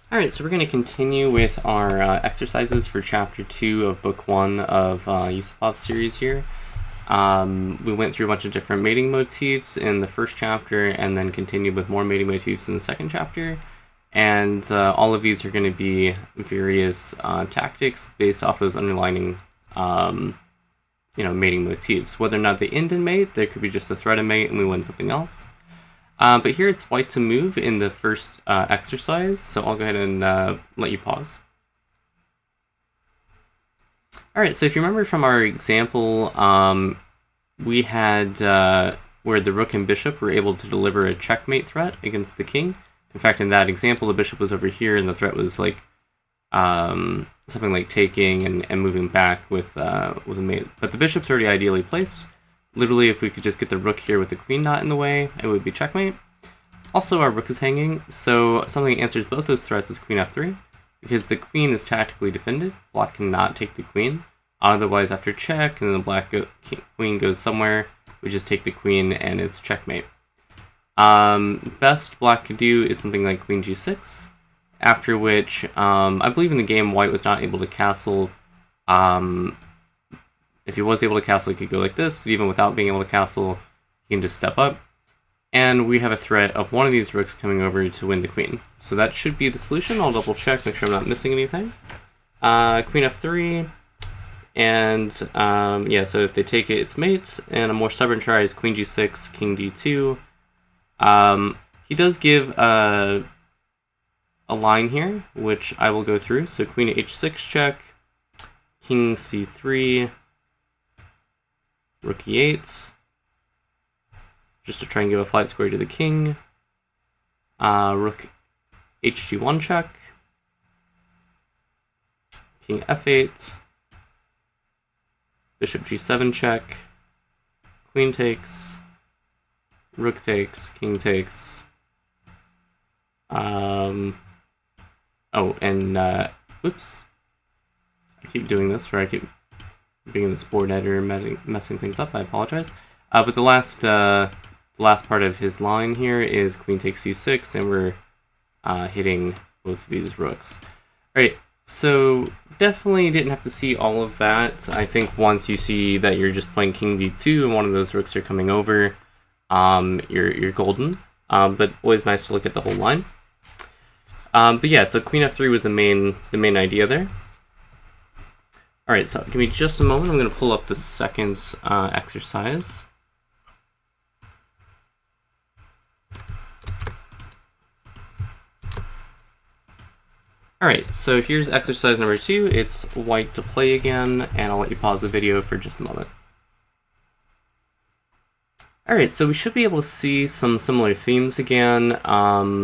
Alright, so we're going to continue with our exercises for Chapter 2 of Book 1 of Yusupov series here. We went through a bunch of different mating motifs in the first chapter and then continued with more mating motifs in the second chapter. And all of these are going to be various tactics based off those underlining mating motifs. Whether or not they end in mate, there could be just a threat of mate and we win something else. But here it's white to move in the first exercise, so I'll go ahead and let you pause. Alright, so if you remember from our example, we had where the rook and bishop were able to deliver a checkmate threat against the king. In fact, in that example, the bishop was over here, and the threat was like something like taking and moving back with a mate. But the bishop's already ideally placed. Literally, if we could just get the rook here with the queen not in the way, it would be checkmate. Also, our rook is hanging, so something that answers both those threats is queen f3, because the queen is tactically defended. Black cannot take the queen. Otherwise, after check, and then the black queen goes somewhere, we just take the queen, and it's checkmate. Best black could do is something like queen g6, after which, I believe in the game, white was not able to castle. If he was able to castle, he could go like this, but even without being able to castle, he can just step up. And we have a threat of one of these rooks coming over to win the queen. So that should be the solution. I'll double check, make sure I'm not missing anything. Queen f3, and yeah, so if they take it, it's mate, and a more stubborn try is queen g6, king d2. He does give a line here, which I will go through. So queen h6 check, king c3, rook e8, just to try and give a flight square to the king. Rook hg1 check, king f8, bishop g7 check, queen takes, rook takes, king takes. Oops. I keep doing this where I keep being in this board editor messing things up. I apologize. But the last part of his line here is queen takes c6, and we're hitting both of these rooks. Alright, so definitely didn't have to see all of that. I think once you see that you're just playing king d2 and one of those rooks are coming over, you're golden. But always nice to look at the whole line. But yeah, so queen f3 was the main idea there. Alright, so give me just a moment. I'm going to pull up the second exercise. Alright, so here's exercise number 2. It's white to play again, and I'll let you pause the video for just a moment. Alright, so we should be able to see some similar themes again.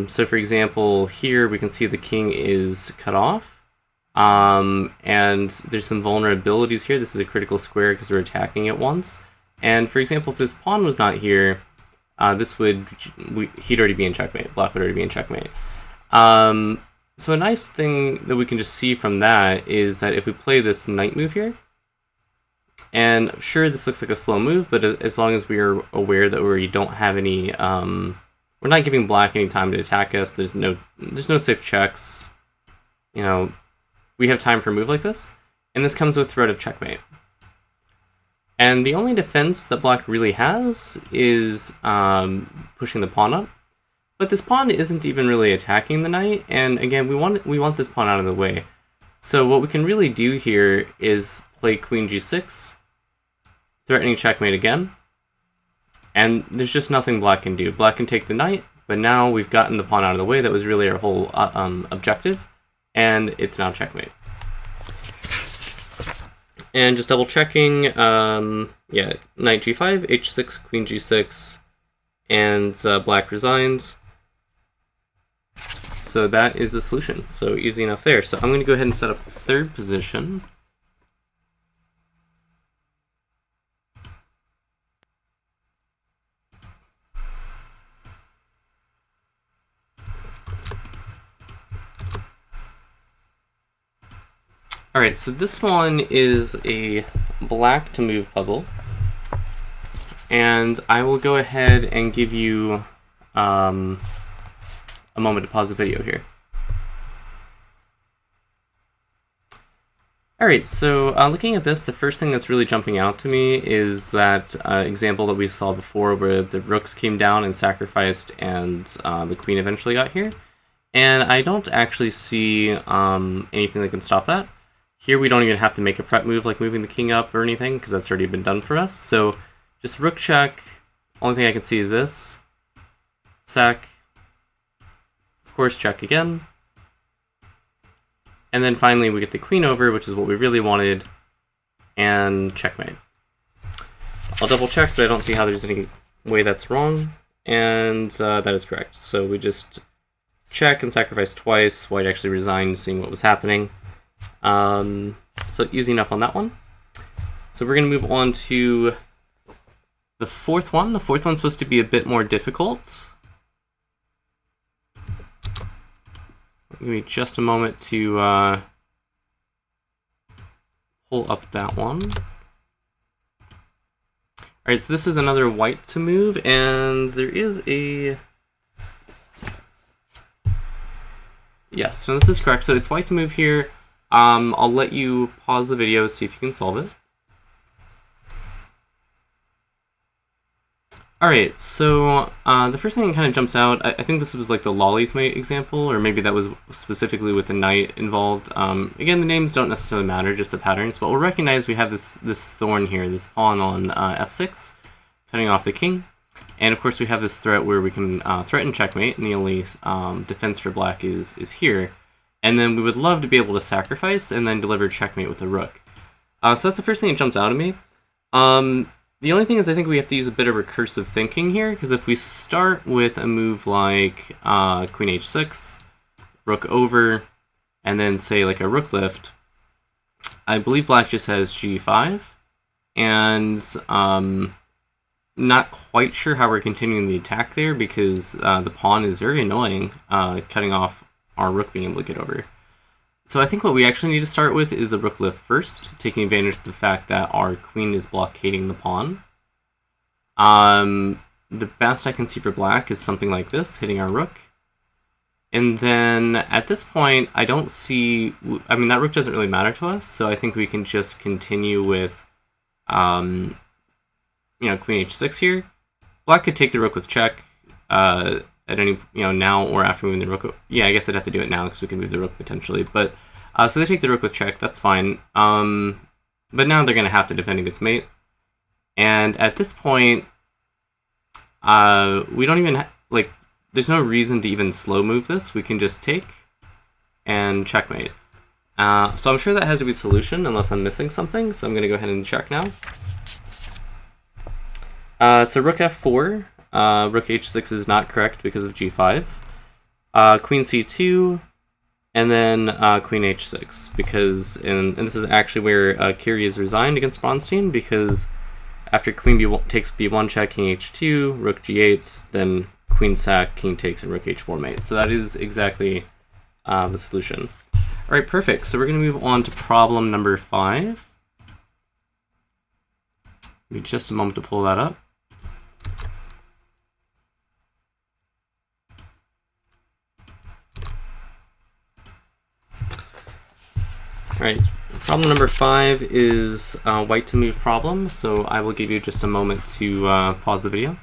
So for example, here we can see the king is cut off. And there's some vulnerabilities here. This is a critical square because we're attacking it once. And for example, if this pawn was not here, he'd already be in checkmate. Black would already be in checkmate. So a nice thing that we can just see from that is that if we play this knight move here, and sure, this looks like a slow move, but as long as we are aware that we don't have any, we're not giving black any time to attack us. There's no safe checks. You know, we have time for a move like this, and this comes with threat of checkmate. And the only defense that black really has is pushing the pawn up. But this pawn isn't even really attacking the knight, and again, we want this pawn out of the way. So what we can really do here is play queen g6, threatening checkmate again, and there's just nothing black can do. Black can take the knight, but now we've gotten the pawn out of the way. That was really our whole objective, and it's now checkmate. And just double checking, yeah, knight g5, h6, queen g6, and black resigned. So that is the solution. So easy enough there. So I'm going to go ahead and set up the third position. Alright, so this one is a black to move puzzle. And I will go ahead and give you a moment to pause the video here. Alright, so looking at this, the first thing that's really jumping out to me is that example that we saw before where the rooks came down and sacrificed and the queen eventually got here. And I don't actually see anything that can stop that. Here we don't even have to make a prep move like moving the king up or anything because that's already been done for us. So just rook check. Only thing I can see is this. Sack. Of course, check again. And then finally we get the queen over, which is what we really wanted, and checkmate. I'll double check, but I don't see how there's any way that's wrong, and that is correct. So we just check and sacrifice twice. White actually resigned, seeing what was happening. So easy enough on that one. So we're going to move on to the fourth one. The fourth one's supposed to be a bit more difficult. Give me just a moment to pull up that one. Alright, so this is another white to move, and there is a... Yes, so this is correct. So it's white to move here. I'll let you pause the video, see if you can solve it. Alright, so the first thing that kind of jumps out, I think this was like the lollies mate example, or maybe that was specifically with the knight involved. Again, the names don't necessarily matter, just the patterns, but we'll recognize we have this thorn here, this pawn on f6, cutting off the king. And of course we have this threat where we can threaten checkmate, and the only defense for black is here. And then we would love to be able to sacrifice and then deliver checkmate with a rook. So that's the first thing that jumps out at me. The only thing is I think we have to use a bit of recursive thinking here, because if we start with a move like queen h6, rook over, and then say like a rook lift, I believe black just has g5, and not quite sure how we're continuing the attack there, because the pawn is very annoying, cutting off our rook being able to get over. So I think what we actually need to start with is the rook lift first, taking advantage of the fact that our queen is blockading the pawn. The best I can see for black is something like this, hitting our rook. And then at this point, I don't see... I mean, that rook doesn't really matter to us, so I think we can just continue with, queen h6 here. Black could take the rook with check at any, now or after moving the rook. Yeah, I guess I'd have to do it now because we can move the rook potentially. But so they take the rook with check. That's fine. But now they're going to have to defend against mate. And at this point, we don't even there's no reason to even slow move this. We can just take and checkmate. So I'm sure that has to be a solution unless I'm missing something. So I'm going to go ahead and check now. So rook f4. Rook h6 is not correct because of g5. Queen c2, and then queen h6, because, and this is actually where Curie is resigned against Bronstein, because after queen takes b1 check, king h2, rook g8, then queen sack, king takes, and rook h4 mate. So that is exactly the solution. Alright, perfect. So we're going to move on to problem number 5. Give me just a moment to pull that up. Alright, problem number 5 is white to move problem, so I will give you just a moment to pause the video.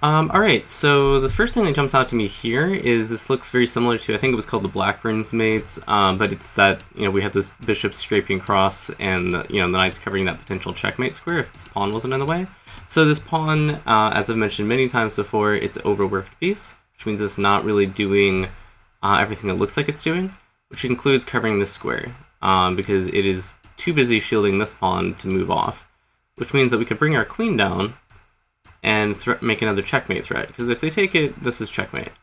Alright, so the first thing that jumps out to me here is this looks very similar to, I think it was called the Blackburn's mates, but it's that, we have this bishop scraping across and, the knight's covering that potential checkmate square if this pawn wasn't in the way. So this pawn, as I've mentioned many times before, it's an overworked piece, which means it's not really doing everything it looks like it's doing, which includes covering this square, because it is too busy shielding this pawn to move off, which means that we could bring our queen down and make another checkmate threat, because if they take it, this is checkmate.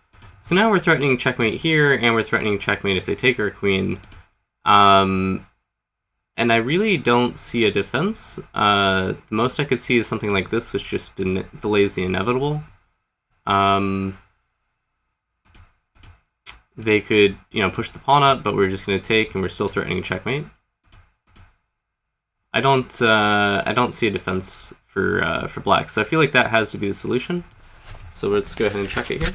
So now we're threatening checkmate here, and we're threatening checkmate if they take our queen, and I really don't see a defense. The most I could see is something like this, which just delays the inevitable. They could, push the pawn up, but we're just going to take, and we're still threatening checkmate. I don't see a defense for black, so I feel like that has to be the solution. So let's go ahead and check it here.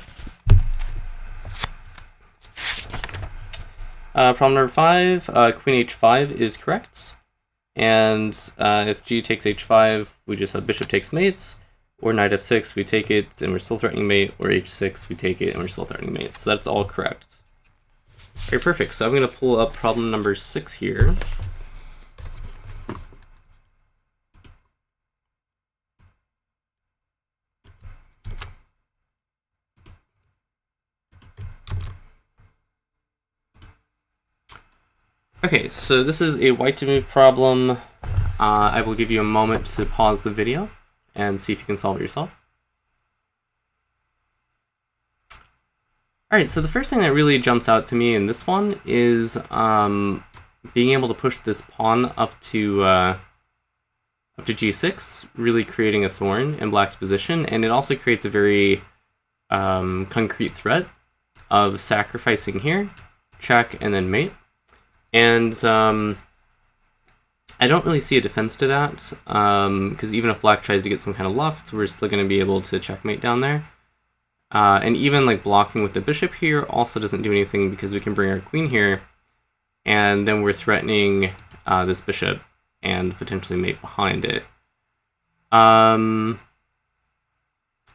Problem number 5, queen h5 is correct. And if g takes h5, we just have bishop takes mates, or knight f6, we take it and we're still threatening mate, or h6, we take it and we're still threatening mate. So that's all correct. Okay, perfect. So I'm going to pull up problem number 6 here. Okay, so this is a white to move problem. I will give you a moment to pause the video and see if you can solve it yourself. Alright, so the first thing that really jumps out to me in this one is being able to push this pawn up to g6, really creating a thorn in black's position, and it also creates a very concrete threat of sacrificing here, check, and then mate. And I don't really see a defense to that, because even if black tries to get some kind of luft, we're still going to be able to checkmate down there. And even like blocking with the bishop here also doesn't do anything because we can bring our queen here, and then we're threatening this bishop and potentially mate behind it. The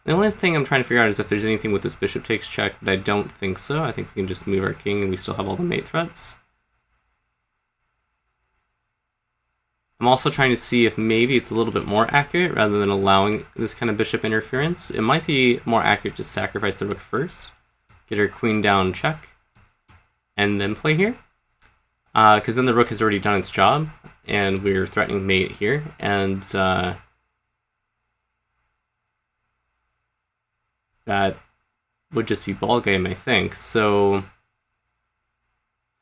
only thing I'm trying to figure out is if there's anything with this bishop takes check, but I don't think so. I think we can just move our king and we still have all the mate threats. I'm also trying to see if maybe it's a little bit more accurate rather than allowing this kind of bishop interference. It might be more accurate to sacrifice the rook first, get our queen down, check, and then play here. Because then the rook has already done its job, and we're threatening mate here, and that would just be ball game, I think. So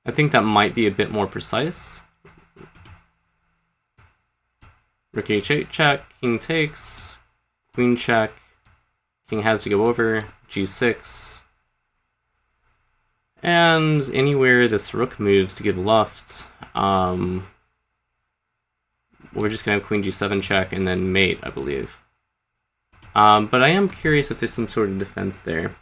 I think that might be a bit more precise. Rook h8 check, king takes, queen check, king has to go over, g6. And anywhere this rook moves to give luft, we're just going to have queen g7 check and then mate, I believe. But I am curious if there's some sort of defense there.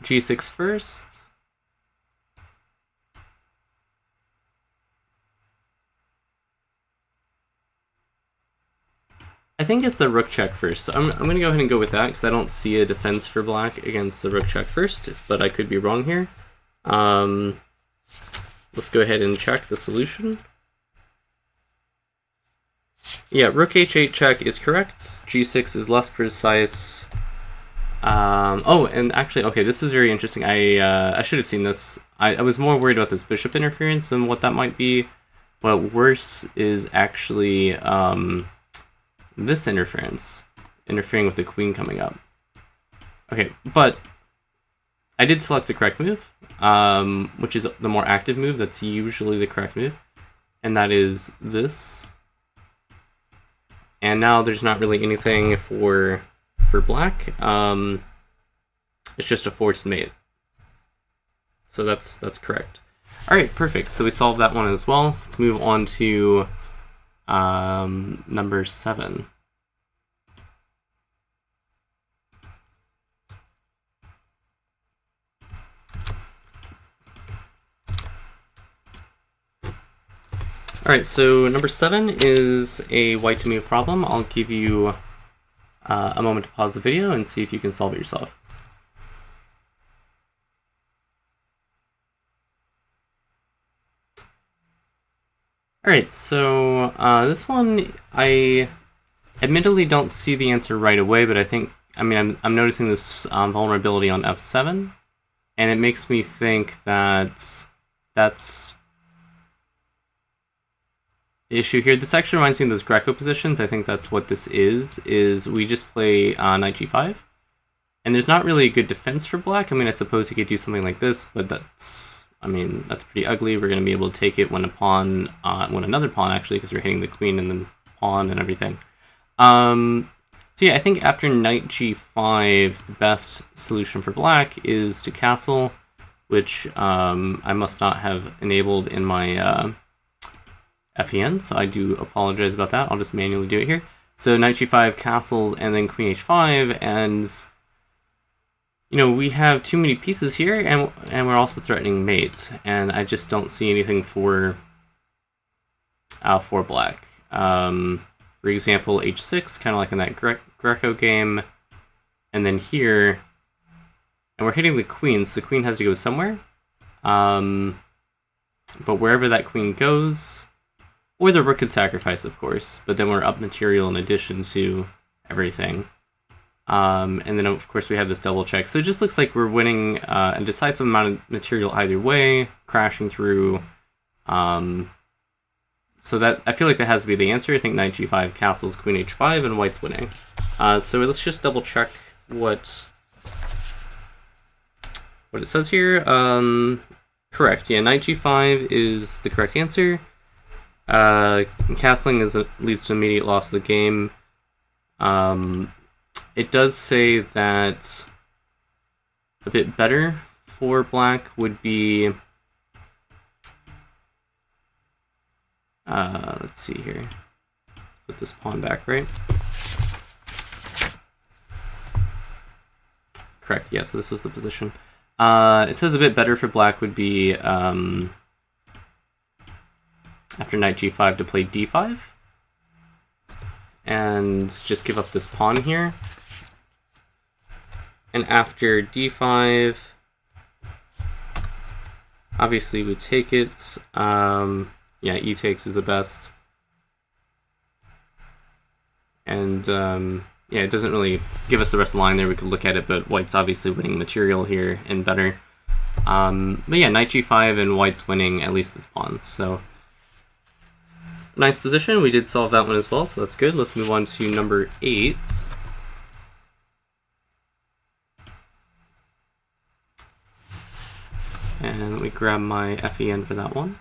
g6 first. I think it's the rook check first. So I'm going to go ahead and go with that because I don't see a defense for black against the rook check first, but I could be wrong here. Let's go ahead and check the solution. Yeah, rook h8 check is correct. g6 is less precise. Oh, and actually, okay, this is very interesting. I should have seen this. I was more worried about this bishop interference and what that might be, but worse is actually this interference, interfering with the queen coming up. Okay, but I did select the correct move, which is the more active move. That's usually the correct move, and that is this. And now there's not really anything for black. It's just a forced mate. So that's correct. All right, perfect. So we solved that one as well. So let's move on to number 7. All right, so number 7 is a white to move problem. I'll give you a moment to pause the video and see if you can solve it yourself. All right, so this one, I admittedly don't see the answer right away, but I'm noticing this vulnerability on f7, and it makes me think that that's the issue here. This actually reminds me of those Greco positions. I think that's what this is we just play knight g5, and there's not really a good defense for black. I mean, I suppose he could do something like this, but that's pretty ugly. We're going to be able to take it when another pawn, actually, because we're hitting the queen and the pawn and everything. So yeah, I think after knight g5, the best solution for black is to castle, which I must not have enabled in my FEN, so I do apologize about that. I'll just manually do it here. So knight g5 castles and then queen h5, and you know, we have too many pieces here, and we're also threatening mate, and I just don't see anything for black. For example, h6, kind of like in that Greco game, and then here, and we're hitting the queen, so the queen has to go somewhere. But wherever that queen goes, or the rook could sacrifice, of course, but then we're up material in addition to everything. And then, of course, we have this double check. So it just looks like we're winning a decisive amount of material either way, crashing through. So that I feel like that has to be the answer. I think knight g5, castles, queen h5, and white's winning. So let's just double check what it says here. Correct, yeah, knight g5 is the correct answer. Castling leads to immediate loss of the game. It does say that a bit better for black would be... let's see here. Put this pawn back, right? Correct, yeah, so this is the position. It says a bit better for black would be after knight g5 to play d5 and just give up this pawn here. And after d5, obviously we take it. Yeah, e takes is the best. And yeah, it doesn't really give us the rest of the line there. We could look at it, but white's obviously winning material here and better. But yeah, knight g5 and white's winning at least this pawn. So nice position. We did solve that one as well, so that's good. Let's move on to number 8. And let me grab my FEN for that one.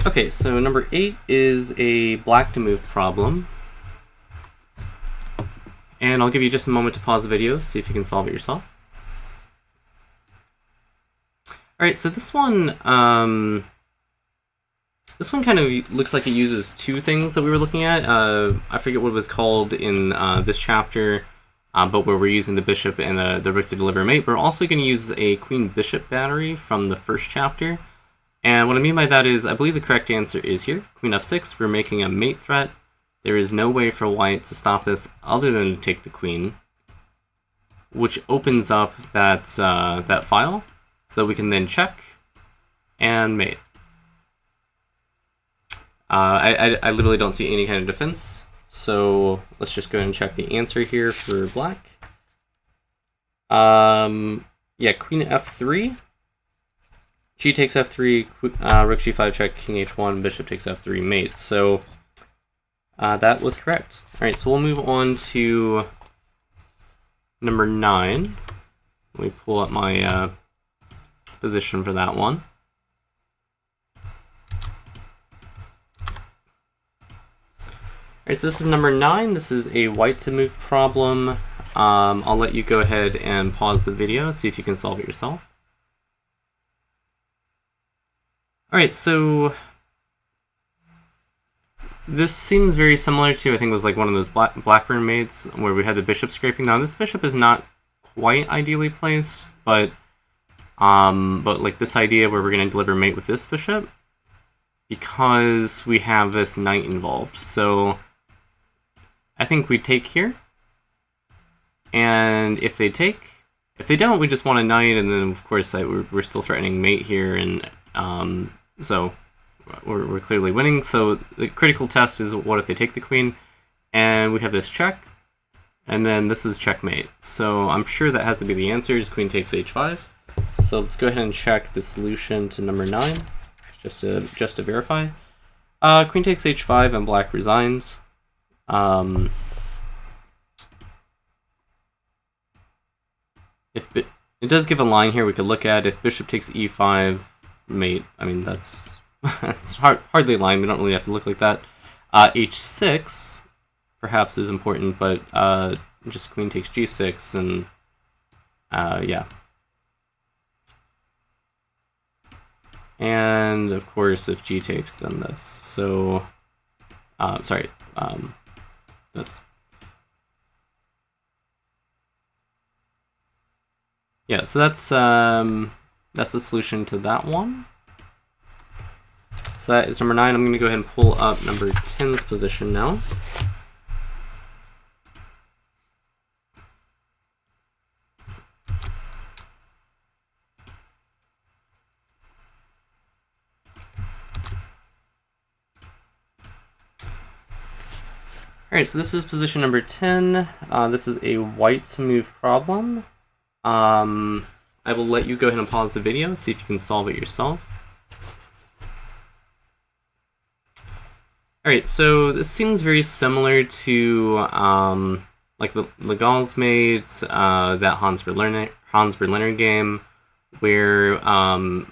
Okay, so number 8 is a black to move problem. And I'll give you just a moment to pause the video, see if you can solve it yourself. Alright, so this one kind of looks like it uses two things that we were looking at. I forget what it was called in this chapter, but where we're using the bishop and the rook to deliver a mate. We're also going to use a queen-bishop battery from the first chapter. And what I mean by that is, I believe the correct answer is here. Queen f6, we're making a mate threat. There is no way for white to stop this other than to take the queen, which opens up that, that file, so that we can then check and mate. I literally don't see any kind of defense, so let's just go ahead and check the answer here for black. Yeah, queen f3. G takes f3, rook g5 check, king h1, bishop takes f3, mate. So that was correct. Alright, so we'll move on to number 9. Let me pull up my position for that one. Alright, so this is number 9. This is a white to move problem. I'll let you go ahead and pause the video, see if you can solve it yourself. Alright, so this seems very similar to, I think it was like one of those Blackburn mates where we had the bishop scraping. Now this bishop is not quite ideally placed, but like this idea where we're going to deliver mate with this bishop, because we have this knight involved. So I think we take here, and if they don't, we just want a knight, and then of course we're still threatening mate here, and so we're clearly winning. So the critical test is, what if they take the queen? And we have this check, and then this is checkmate. So I'm sure that has to be the answer, is queen takes h5. So let's go ahead and check the solution to number 9, just to verify. Queen takes h5 and black resigns. If it does give a line here we could look at. If bishop takes e5, mate, I mean, that's it's hardly a line, we don't really have to look like that. H6 perhaps is important, but just queen takes g6, and yeah. And of course, if g takes, then this. So, sorry, this. Yeah, so that's the solution to that one. So that is number 9. I'm going to go ahead and pull up number 10's position now. Alright, so this is position number 10. This is a white to move problem. I will let you go ahead and pause the video, see if you can solve it yourself. Alright, so this seems very similar to like the Legal's made, that Hans Berliner game, where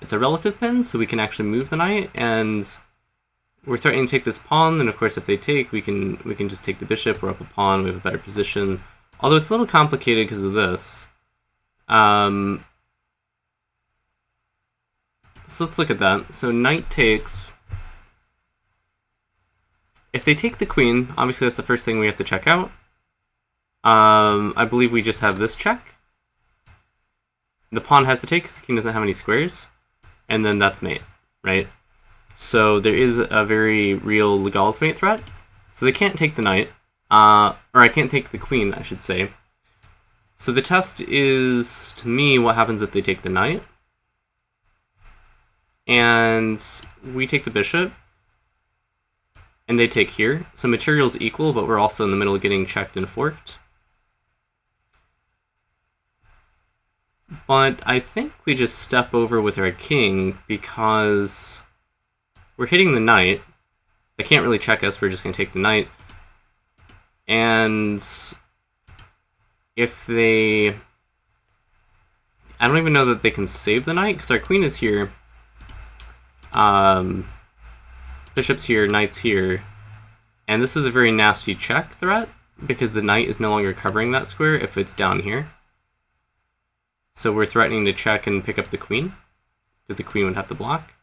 it's a relative pin, so we can actually move the knight, and we're threatening to take this pawn, and of course if they take, we can just take the bishop, we're up a pawn, we have a better position. Although it's a little complicated because of this. So let's look at that. So knight takes. If they take the queen, obviously that's the first thing we have to check out. I believe we just have this check. The pawn has to take because the king doesn't have any squares. And then that's mate, right? So there is a very real Legal's mate threat. So they can't take the knight. Or I can't take the queen, I should say. So the test is, to me, what happens if they take the knight. And we take the bishop. And they take here. So material's equal, but we're also in the middle of getting checked and forked. But I think we just step over with our king because we're hitting the knight. They can't really check us, we're just going to take the knight. And if they... I don't even know that they can save the knight, because our queen is here. Bishop's here, knight's here. And this is a very nasty check threat, because the knight is no longer covering that square if it's down here. So we're threatening to check and pick up the queen, because the queen would have to block.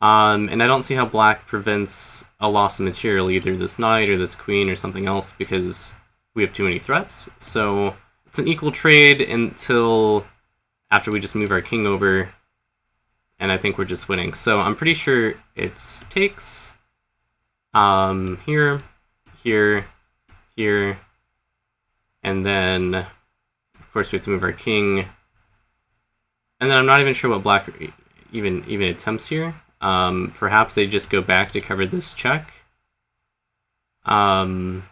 And I don't see how black prevents a loss of material, either this knight or this queen or something else, because we have too many threats. So it's an equal trade until after we just move our king over, and I think we're just winning. So I'm pretty sure it's takes, here, here, here, and then, of course, we have to move our king. And then I'm not even sure what black even attempts here. Perhaps they just go back to cover this check. I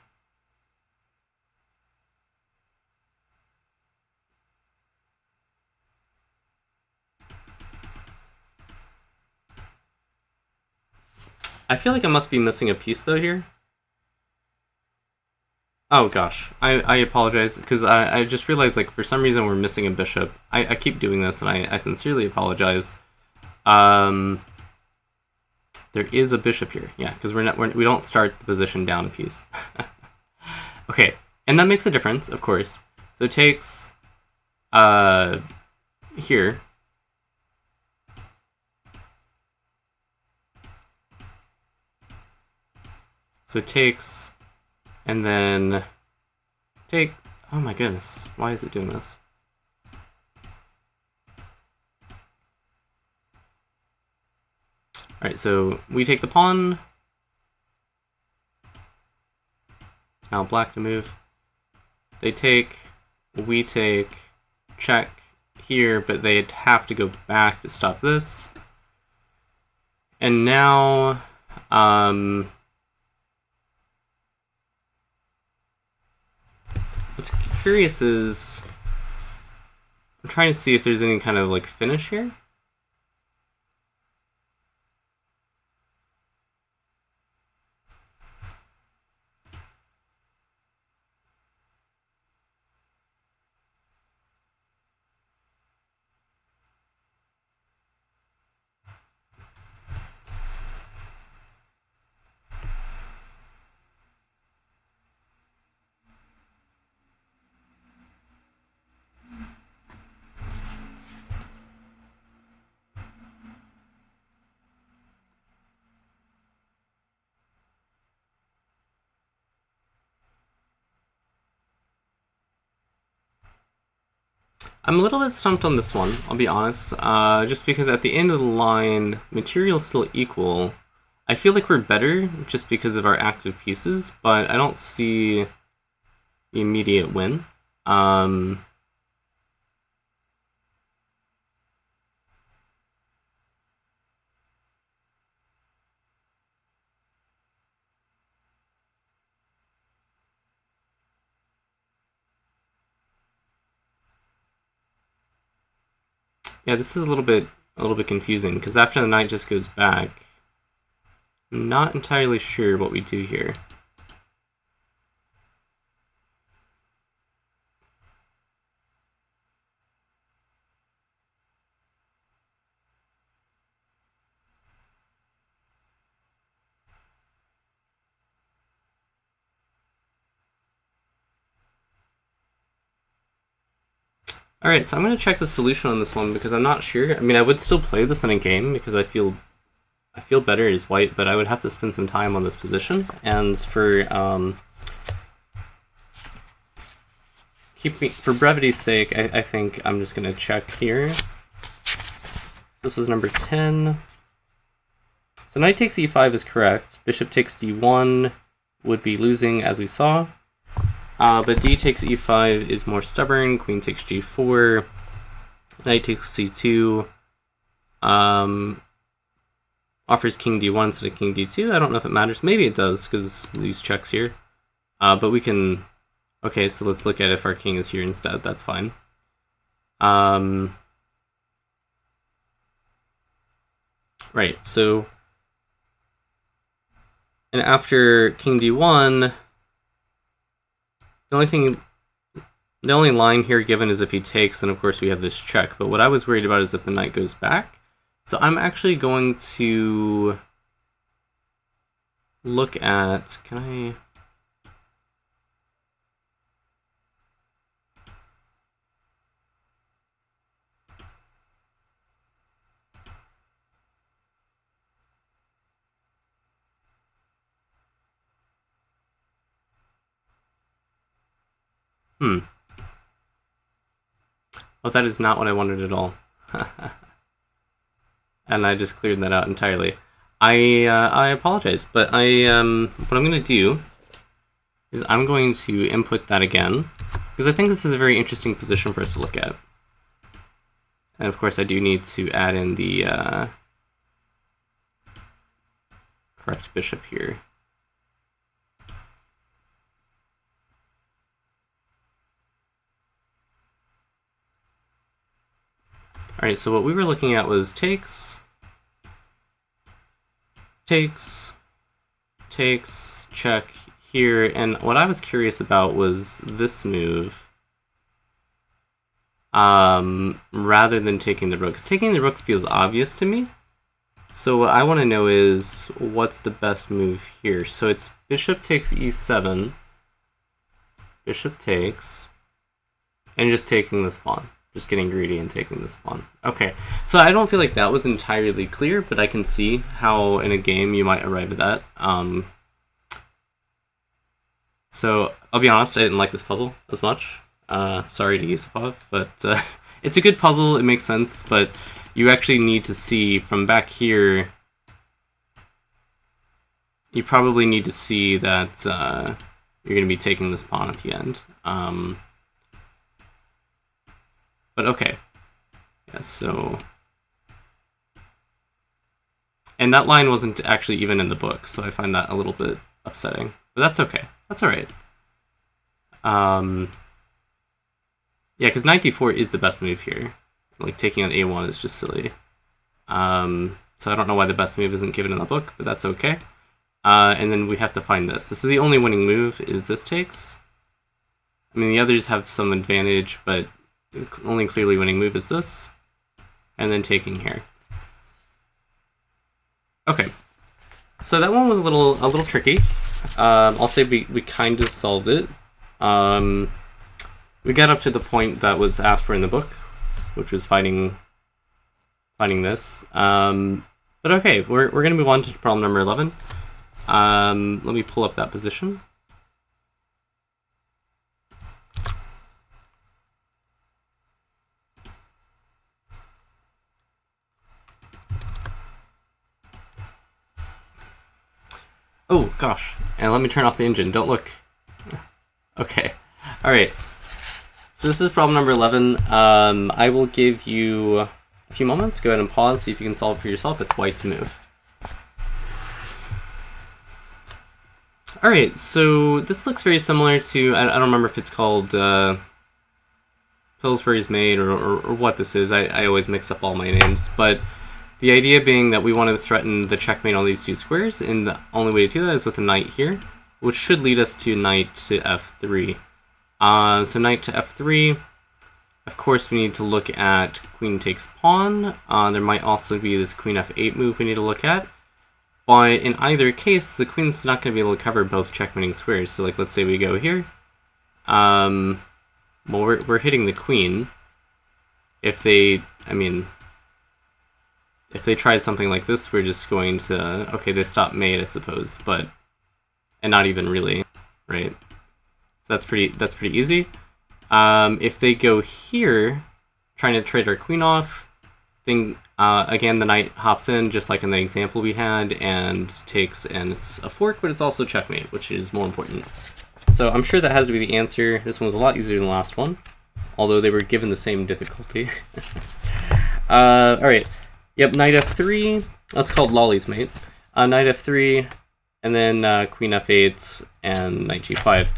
feel like I must be missing a piece though here. Oh gosh, I apologize, because I just realized, like, for some reason we're missing a bishop. I keep doing this, and I sincerely apologize. There is a bishop here, yeah, because we don't start the position down a piece. Okay, and that makes a difference, of course. So it takes here. So it takes, and then take. Oh my goodness, why is it doing this? Alright, so we take the pawn. Now black to move. They take, we take, check here, but they'd have to go back to stop this. And now, what's curious is, I'm trying to see if there's any kind of, like, finish here. I'm a little bit stumped on this one, I'll be honest. Just because at the end of the line, material's still equal. I feel like we're better just because of our active pieces, but I don't see the immediate win. Yeah, this is a little bit confusing because after the knight just goes back, I'm not entirely sure what we do here. All right, so I'm going to check the solution on this one because I'm not sure. I mean, I would still play this in a game because I feel better as white, but I would have to spend some time on this position. And for brevity's sake, I think I'm just going to check here. This was number 10. So knight takes e5 is correct. Bishop takes d1 would be losing, as we saw. But d takes e5 is more stubborn. Queen takes g4. Knight takes c2. Offers king d1 instead of king d2. I don't know if it matters. Maybe it does, because these checks here. But we can... Okay, so let's look at if our king is here instead. That's fine. Right, so... And after king d1... The only line here given is if he takes, then of course we have this check. But what I was worried about is if the knight goes back. So I'm actually going to look at, can Oh, that is not what I wanted at all. And I just cleared that out entirely. I apologize, but what I'm going to do is I'm going to input that again, because I think this is a very interesting position for us to look at. And of course I do need to add in the correct bishop here. Alright, so what we were looking at was takes, check here, and what I was curious about was this move, rather than taking the rook, because taking the rook feels obvious to me. So what I want to know is, what's the best move here? So it's bishop takes e7, bishop takes, and just taking this pawn. Just getting greedy and taking this pawn. Okay, so I don't feel like that was entirely clear, but I can see how in a game you might arrive at that. So I'll be honest, I didn't like this puzzle as much. Sorry to Yusupov, but it's a good puzzle, it makes sense, but you actually need to see from back here, you probably need to see that you're going to be taking this pawn at the end. But okay, yeah, so... And that line wasn't actually even in the book, so I find that a little bit upsetting. But that's okay, that's alright. Yeah, because knight d4 is the best move here. Like, taking on a1 is just silly. So I don't know why the best move isn't given in the book, but that's okay. And then we have to find this. This is the only winning move, is this takes. I mean, the others have some advantage, but the only clearly winning move is this. And then taking here. Okay. So that one was a little tricky. I'll say we kind of solved it. We got up to the point that was asked for in the book, which was finding this. But okay, we're going to move on to problem number 11. Let me pull up that position. Oh, gosh. And let me turn off the engine. Don't look. Okay. Alright. So this is problem number 11. I will give you a few moments. Go ahead and pause, see if you can solve it for yourself. It's white to move. Alright, so this looks very similar to, I don't remember if it's called Pillsbury's Maid or what this is. I always mix up all my names, but the idea being that we want to threaten the checkmate on these two squares, and the only way to do that is with a knight here, which should lead us to knight to f3. So knight to f3, of course we need to look at queen takes pawn. There might also be this queen f8 move we need to look at. But in either case, the queen's not going to be able to cover both checkmating squares. So like, let's say we go here. Well, we're hitting the queen. If they, if they try something like this, we're just going to, okay, they stop mate, I suppose, but, and not even really, right? So that's pretty easy. If they go here, trying to trade our queen off, then again, the knight hops in, just like in the example we had, and takes, and it's a fork, but it's also checkmate, which is more important. So I'm sure that has to be the answer. This one was a lot easier than the last one, although they were given the same difficulty. Alright, yep, knight f3, that's called Lolly's mate. Knight f3, and then queen f8, and knight g5.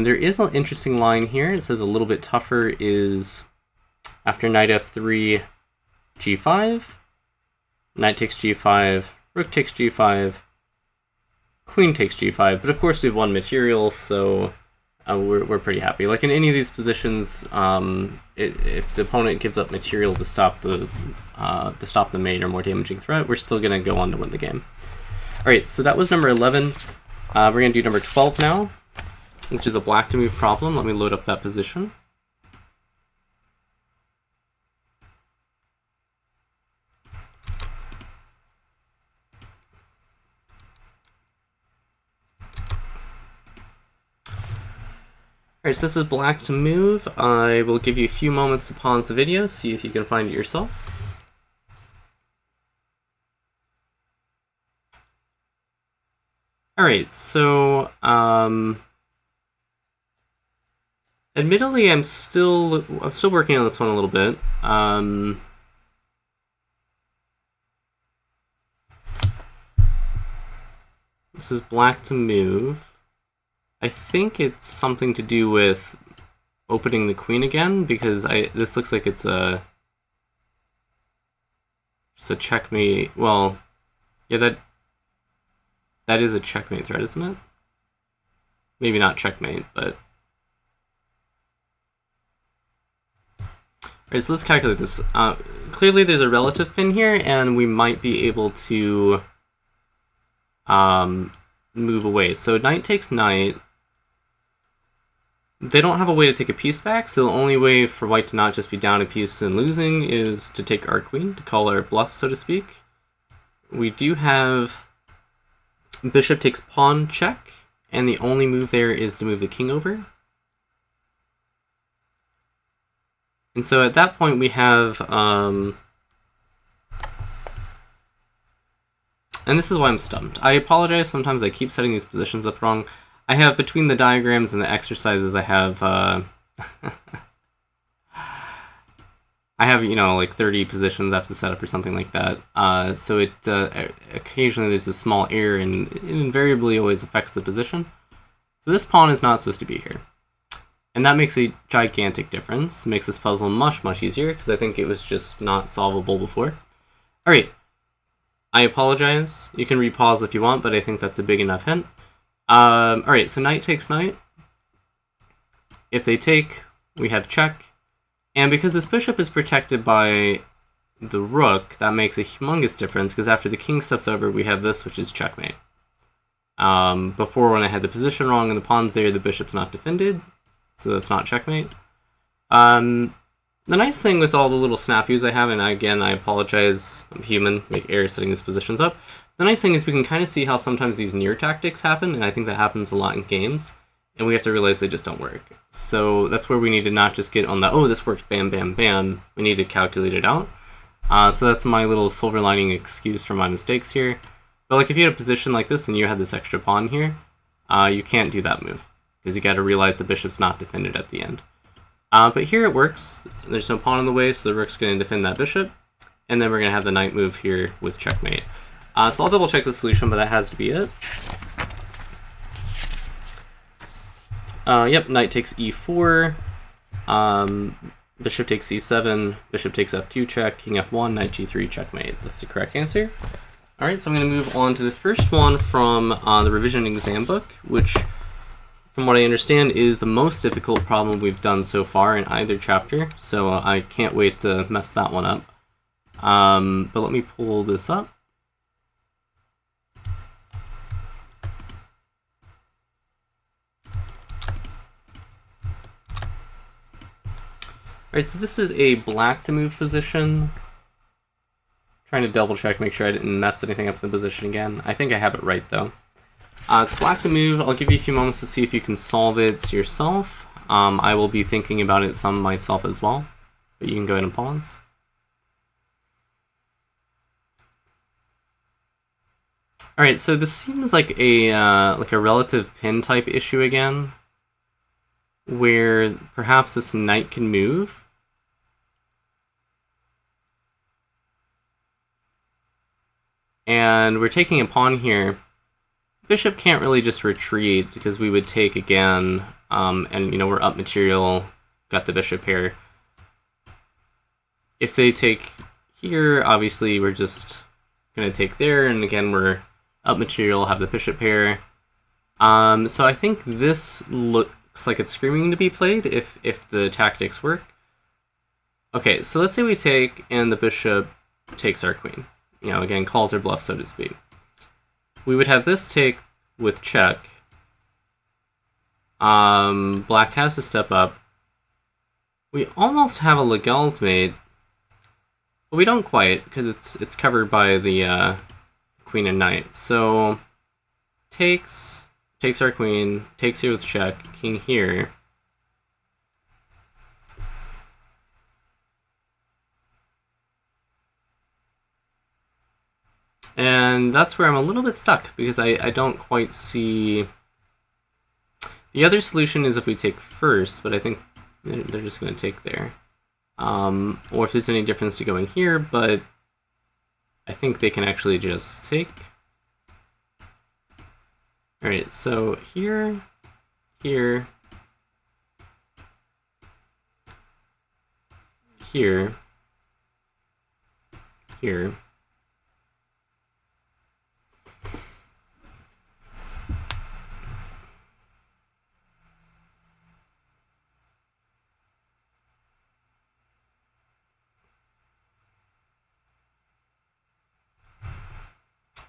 There is an interesting line here. It says a little bit tougher is after knight f3, g5, knight takes g5, rook takes g5, queen takes g5, but of course we have one material, so we're pretty happy. Like in any of these positions, if the opponent gives up material to stop the mate or more damaging threat, we're still going to go on to win the game. Alright, so that was number 11. We're going to do number 12 now, which is a black to move problem. Let me load up that position. Alright, so this is black to move. I will give you a few moments to pause the video, see if you can find it yourself. Alright, so, admittedly, I'm still working on this one a little bit. This is black to move. I think it's something to do with opening the queen again, because this looks like it's just a checkmate. Well, yeah, that is a checkmate threat, isn't it? Maybe not checkmate, but... Alright, so let's calculate this. Clearly there's a relative pin here, and we might be able to move away. So knight takes knight. They don't have a way to take a piece back, so the only way for white to not just be down a piece and losing is to take our queen, to call our bluff, so to speak. We do have bishop takes pawn check, and the only move there is to move the king over. And so at that point we have, and this is why I'm stumped. I apologize, sometimes I keep setting these positions up wrong. I have, between the diagrams and the exercises, I have, you know, like 30 positions I have to set up or something like that. So it, occasionally there's a small error, and it invariably always affects the position. So this pawn is not supposed to be here. And that makes a gigantic difference. It makes this puzzle much, much easier, because I think it was just not solvable before. Alright. I apologize. You can repause if you want, but I think that's a big enough hint. Alright, so knight takes knight. If they take, we have check. And because this bishop is protected by the rook, that makes a humongous difference, because after the king steps over, we have this, which is checkmate. Before, when I had the position wrong and the pawn's there, the bishop's not defended, so that's not checkmate. The nice thing with all the little snafus I have, and again, I apologize, I'm human, make errors setting these positions up. The nice thing is we can kind of see how sometimes these near tactics happen, and I think that happens a lot in games, and we have to realize they just don't work. So that's where we need to not just get on the, oh, this works, bam, bam, bam. We need to calculate it out. So that's my little silver lining excuse for my mistakes here. But like if you had a position like this and you had this extra pawn here, you can't do that move because you got to realize the bishop's not defended at the end. But here it works. There's no pawn in the way, so the rook's going to defend that bishop, and then we're going to have the knight move here with checkmate. So I'll double check the solution, but that has to be it. Yep, knight takes e4, bishop takes c7, bishop takes f2 check, king f1, knight g3 checkmate. That's the correct answer. Alright, so I'm going to move on to the first one from the revision exam book, which, from what I understand, is the most difficult problem we've done so far in either chapter, so I can't wait to mess that one up. But let me pull this up. Alright, so this is a black to move position. Trying to double check, make sure I didn't mess anything up in the position again. I think I have it right though. It's black to move. I'll give you a few moments to see if you can solve it yourself. I will be thinking about it some myself as well, but you can go ahead and pause. Alright, so this seems like a relative pin type issue again, where perhaps this knight can move. And we're taking a pawn here. Bishop can't really just retreat because we would take again, and we're up material, got the bishop here. If they take here, obviously we're just going to take there, and again we're up material, have the bishop pair. So I think this looks like it's screaming to be played if the tactics work. Okay, so let's say we take and the bishop takes our queen. Again, calls her bluff, so to speak. We would have this take with check. Black has to step up. We almost have a Legal's mate, but we don't quite because it's covered by the queen and knight. So takes our queen, takes here with check, king here. And that's where I'm a little bit stuck, because I don't quite see... The other solution is if we take first, but I think they're just going to take there. Or if there's any difference to going here, but I think they can actually just take. Alright, so here, here, here, here.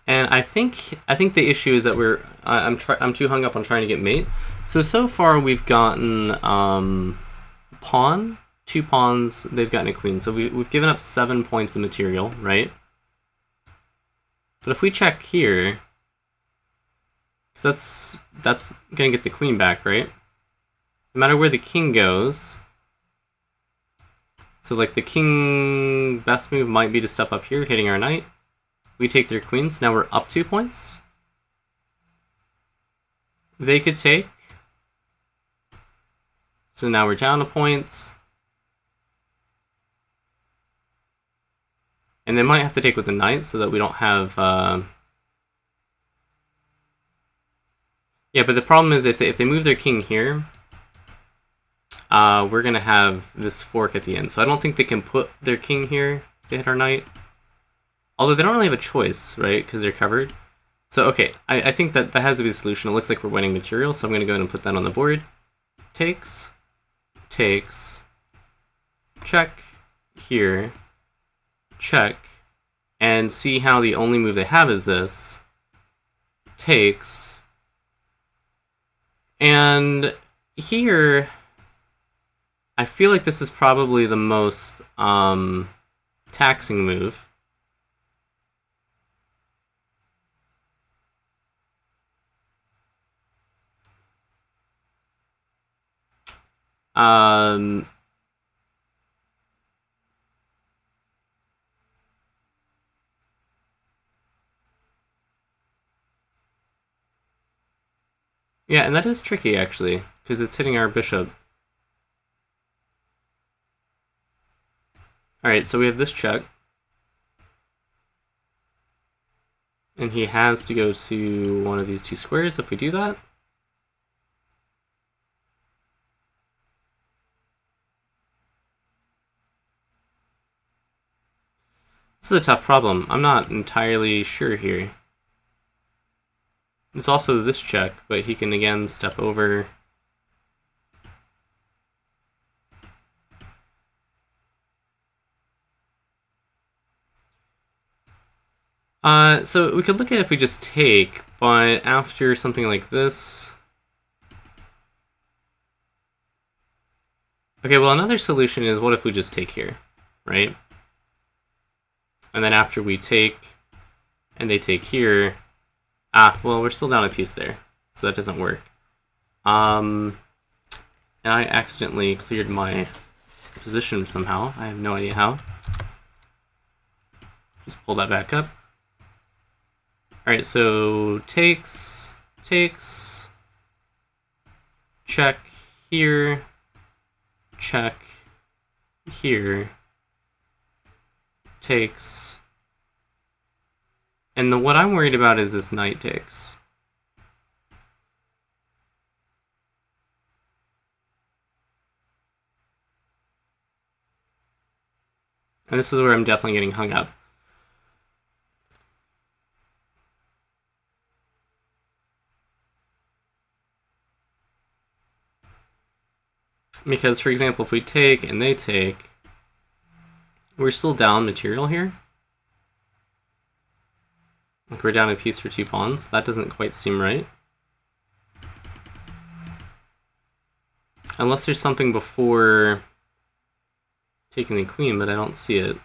And I think the issue is that I'm too hung up on trying to get mate. So far we've gotten pawn, 2 pawns, they've gotten a queen. So we've given up 7 points of material, right? But if we check here, that's gonna get the queen back, right? No matter where the king goes. So like the king best move might be to step up here, hitting our knight. We take their queens, now we're up 2 points. They could take. So now we're down a point. And they might have to take with the knight so that we don't have... Yeah, but the problem is if they move their king here, we're going to have this fork at the end. So I don't think they can put their king here to hit our knight. Although they don't really have a choice, right? Because they're covered. So, okay, I think that has to be the solution. It looks like we're winning material, so I'm going to go ahead and put that on the board. Takes, check, here, check, and see how the only move they have is this. Takes, and here, I feel like this is probably the most taxing move. Yeah, and that is tricky, actually, because it's hitting our bishop. Alright, so we have this check. And he has to go to one of these two squares if we do that. This is a tough problem. I'm not entirely sure here. It's also this check, but he can again step over. So we could look at if we just take, but after something like this... Okay, well, another solution is what if we just take here, right? And then after we take, and they take here... well, we're still down a piece there, so that doesn't work. And I accidentally cleared my position somehow. I have no idea how. Just pull that back up. Alright, so takes, check here, check here, takes. And what I'm worried about is this knight takes. And this is where I'm definitely getting hung up. Because, for example, if we take and they take, we're still down material here. Like, we're down a piece for 2 pawns. That doesn't quite seem right. Unless there's something before taking the queen, but I don't see it.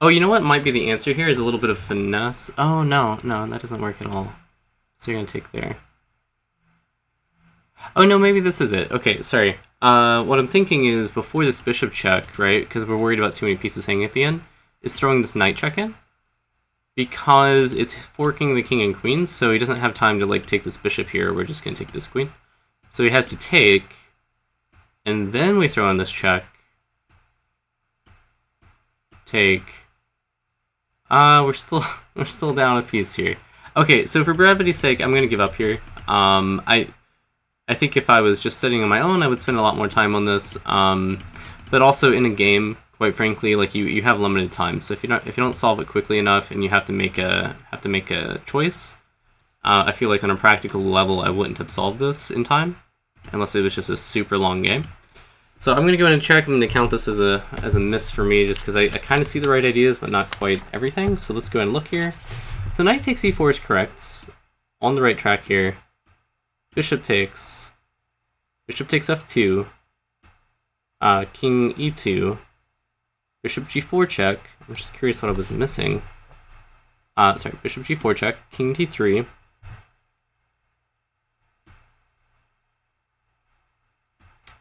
Oh, you know what might be the answer here is a little bit of finesse. Oh, no, that doesn't work at all. So you're going to take there. Oh, no, maybe this is it. Okay, sorry. What I'm thinking is before this bishop check, right, because we're worried about too many pieces hanging at the end, is throwing this knight check in. Because it's forking the king and queen, so he doesn't have time to, like, take this bishop here. We're just going to take this queen. So he has to take, and then we throw in this check. Take. We're still down a piece here. Okay, so for brevity's sake, I'm gonna give up here. I think if I was just sitting on my own, I would spend a lot more time on this. But also in a game, quite frankly, like you have limited time. So if you don't solve it quickly enough, and you have to make a choice, I feel like on a practical level, I wouldn't have solved this in time, unless it was just a super long game. So I'm gonna go ahead and check. I'm gonna count this as a miss for me, just because I kind of see the right ideas, but not quite everything. So let's go ahead and look here. So knight takes e4 is correct, on the right track here. Bishop takes f2, king e2, bishop g4 check. I'm just curious what I was missing. Sorry, bishop g4 check, king d3.